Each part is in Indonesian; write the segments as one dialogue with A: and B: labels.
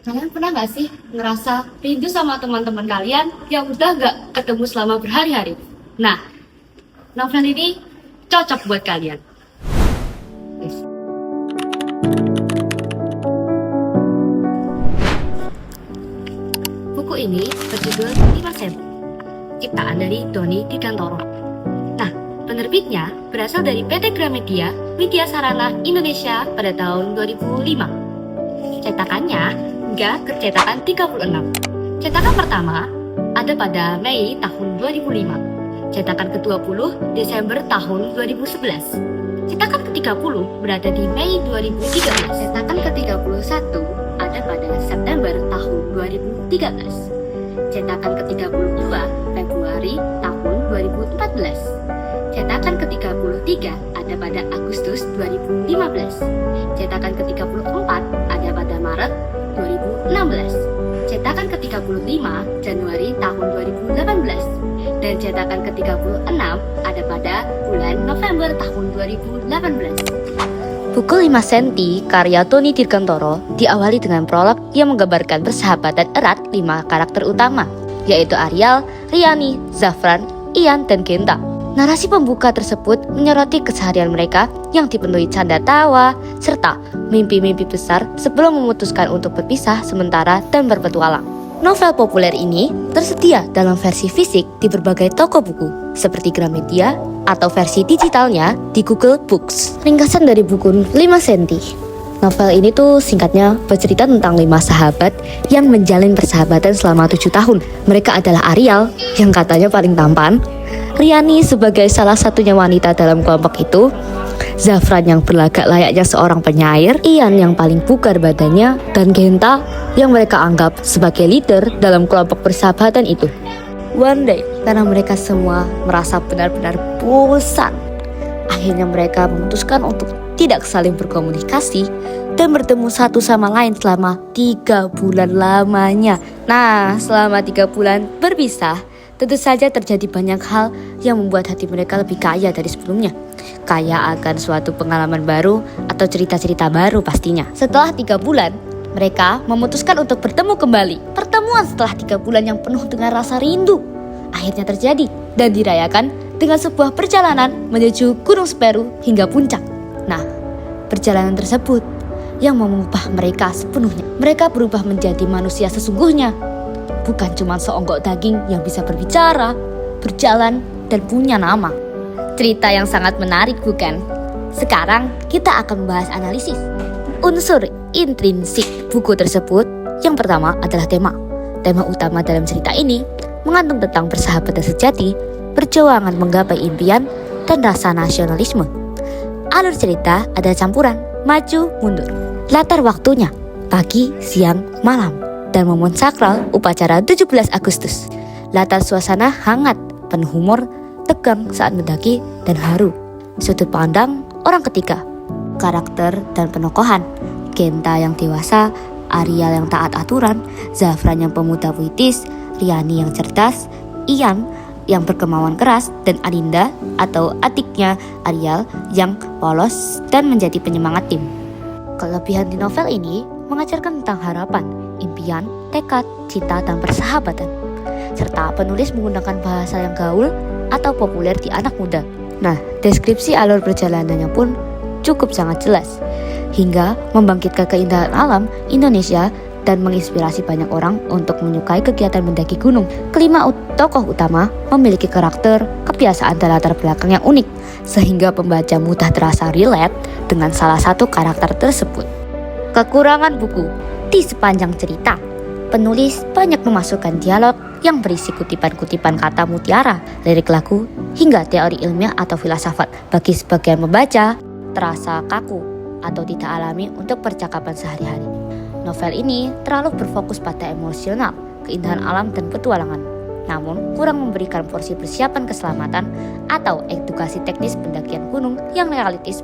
A: Kalian pernah nggak sih ngerasa rindu sama teman-teman kalian yang udah nggak ketemu selama berhari-hari? Nah, novel ini cocok buat kalian. Buku ini berjudul 5 Senti, ciptaan dari Doni Dirgantoro. Nah, penerbitnya berasal dari PT Gramedia Widya Sarana Indonesia pada tahun 2005. Cetakannya hingga ke cetakan 36. Cetakan pertama ada pada Mei tahun 2005. Cetakan ke-20 Desember tahun 2011. Cetakan ke-30 berada di Mei 2013. Cetakan ke-31 ada pada September tahun 2013. Cetakan ke-32 Februari tahun 2014. Cetakan ke-33 ada pada Agustus 2015. Cetakan ke-34 ada pada Maret 2016. Cetakan ke-35 Januari tahun 2018. Dan cetakan ke-36 ada pada bulan November tahun 2018.
B: Buku 5 Senti karya Doni Dirgantoro diawali dengan prolog yang menggambarkan persahabatan erat 5 karakter utama, yaitu Arial, Riani, Zafran, Ian, dan Genta. Narasi pembuka tersebut menyoroti keseharian mereka yang dipenuhi canda tawa, serta mimpi-mimpi besar sebelum memutuskan untuk berpisah sementara dan berpetualang. Novel populer ini tersedia dalam versi fisik di berbagai toko buku, seperti Gramedia, atau versi digitalnya di Google Books. Ringkasan dari buku 5 Senti. Novel ini tuh singkatnya bercerita tentang 5 sahabat yang menjalin persahabatan selama 7 tahun. Mereka adalah Arial, yang katanya paling tampan, Riani sebagai salah satunya wanita dalam kelompok itu, Zafran yang berlagak layaknya seorang penyair, Ian yang paling bugar badannya, dan Genta yang mereka anggap sebagai leader dalam kelompok persahabatan itu. One day, karena mereka semua merasa benar-benar bosan, akhirnya mereka memutuskan untuk tidak saling berkomunikasi dan bertemu satu sama lain selama 3 bulan lamanya. Nah, selama 3 bulan berpisah, tentu saja terjadi banyak hal yang membuat hati mereka lebih kaya dari sebelumnya. Kaya akan suatu pengalaman baru atau cerita-cerita baru pastinya. Setelah 3 bulan, mereka memutuskan untuk bertemu kembali. Pertemuan setelah 3 bulan yang penuh dengan rasa rindu akhirnya terjadi dan dirayakan dengan sebuah perjalanan menuju Gunung Semeru hingga puncak. Nah, perjalanan tersebut yang mengubah mereka sepenuhnya. Mereka berubah menjadi manusia sesungguhnya. Bukan cuma seonggok daging yang bisa berbicara, berjalan, dan punya nama. Cerita yang sangat menarik, bukan? Sekarang kita akan membahas analisis unsur intrinsik buku tersebut. Yang pertama adalah tema. Tema utama dalam cerita ini mengandung tentang persahabatan sejati, perjuangan menggapai impian, dan rasa nasionalisme. Alur cerita ada campuran maju mundur. Latar waktunya pagi, siang, malam, dan momen sakral upacara 17 Agustus. Latar suasana hangat, penuh humor, tegang saat mendaki, dan haru. Sudut pandang orang ketiga, karakter dan penokohan. Genta yang dewasa, Arial yang taat aturan, Zafran yang pemuda puitis, Riani yang cerdas, Ian yang berkemauan keras, dan Arinda atau adiknya Arial yang polos dan menjadi penyemangat tim. Kelebihan di novel ini mengajarkan tentang harapan, impian, tekad, cinta, dan persahabatan. Serta penulis menggunakan bahasa yang gaul atau populer di anak muda. Nah, deskripsi alur perjalanannya pun cukup sangat jelas, hingga membangkitkan keindahan alam Indonesia dan menginspirasi banyak orang untuk menyukai kegiatan mendaki gunung. Kelima tokoh utama memiliki karakter, kebiasaan, dan latar belakang yang unik, sehingga pembaca mudah terasa relate dengan salah satu karakter tersebut. Kekurangan buku. Di sepanjang cerita, penulis banyak memasukkan dialog yang berisi kutipan-kutipan kata mutiara, lirik lagu, hingga teori ilmiah atau filsafat. Bagi sebagian pembaca, terasa kaku atau tidak alami untuk percakapan sehari-hari. Novel ini terlalu berfokus pada emosional, keindahan alam, dan petualangan, namun kurang memberikan porsi persiapan keselamatan atau edukasi teknis pendakian gunung yang realistis.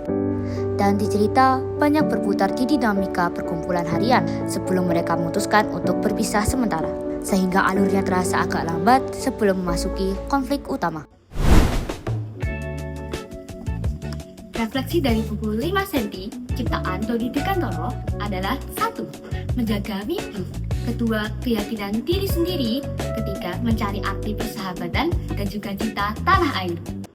B: Dan di cerita banyak berputar di dinamika perkumpulan harian sebelum mereka memutuskan untuk berpisah sementara, sehingga alurnya terasa agak lambat sebelum memasuki konflik utama.
A: Refleksi dari buku 5 Senti, ciptaan Doni Dirgantoro adalah 1. menjaga mimpi. Kedua, keyakinan diri sendiri ketika mencari arti persahabatan dan juga cinta tanah air.